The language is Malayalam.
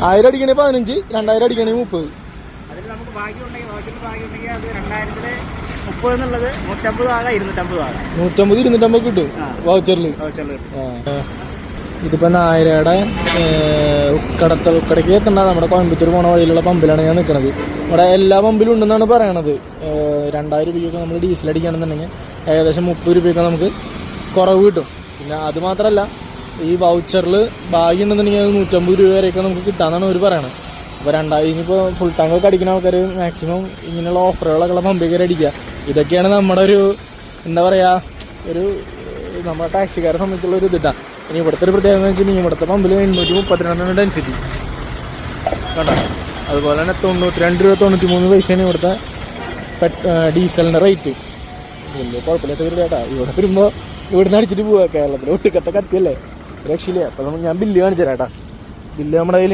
1000 അടിക്കണേ 15, 2000 അടിക്കണേ 30. അതിൽ നമുക്ക് ഭാഗ്യമുണ്ടെങ്കിൽ അത് 2030 എന്നുള്ളത് 150 ആകാം, 250 ആകാം. 150-250 കിട്ടും വൗച്ചറിൽ. ഇതിപ്പോൾ നായരയുടെ ഉക്കടയ്ക്ക് എത്തണ്ട നമ്മുടെ കോയമ്പത്തൂർ പോണ വഴിയിലുള്ള പമ്പിലാണ് ഞാൻ നിൽക്കുന്നത്. ഇവിടെ എല്ലാ പമ്പിലും ഉണ്ടെന്നാണ് പറയണത്. 2000 രൂപയ്ക്കൊക്കെ നമ്മൾ ഡീസൽ അടിക്കുകയാണെന്നുണ്ടെങ്കിൽ ഏകദേശം 30 രൂപയൊക്കെ നമുക്ക് കുറവ് കിട്ടും. പിന്നെ അത് മാത്രമല്ല, ഈ വൗച്ചറിൽ ഭാഗ്യം ഉണ്ടെന്നുണ്ടെങ്കിൽ അത് 150 രൂപ വരെയൊക്കെ നമുക്ക് കിട്ടാമെന്നാണ് അവർ പറയണത്. അപ്പോൾ 2000 ഇനിയിപ്പോൾ ഫുൾ ടാങ്കൊക്കെ അടിക്കുന്ന ആൾക്കാർ മാക്സിമം ഇങ്ങനെയുള്ള ഓഫറുകളൊക്കെ ഉള്ള പമ്പിൽ കയറി അടിക്കുക. ഇതൊക്കെയാണ് നമ്മുടെ ഒരു എന്താ പറയുക, ഒരു നമ്മുടെ ടാക്സിക്കാരെ സംബന്ധിച്ചുള്ള ഒരു ഇതിട്ടാണ്. ഇനി ഇവിടുത്തെ ഒരു പ്രത്യേകത എന്ന് വെച്ചിട്ടുണ്ടെങ്കിൽ ഇവിടുത്തെ പമ്പിൽ 832 ഡെൻസിറ്റി കണ്ടോ. അതുപോലെ തന്നെ 92 രൂപ 93 പൈസയാണ് ഇവിടുത്തെ ഡീസലിൻ്റെ റേറ്റ്. വലിയ കുഴപ്പമില്ലാത്ത ഒരു കേട്ടാ. ഇവിടെ വരുമ്പോൾ ഇവിടുന്ന് അടിച്ചിട്ട് പോവുക. കേരളത്തിൽ ഒട്ടുക്കത്തെ കത്തിയല്ലേ, രക്ഷയില്ല. അപ്പോൾ ഞാൻ ബില്ല് കാണിച്ചു തരാം കേട്ടോ. ബില്ല് നമ്മുടെ കയ്യിൽ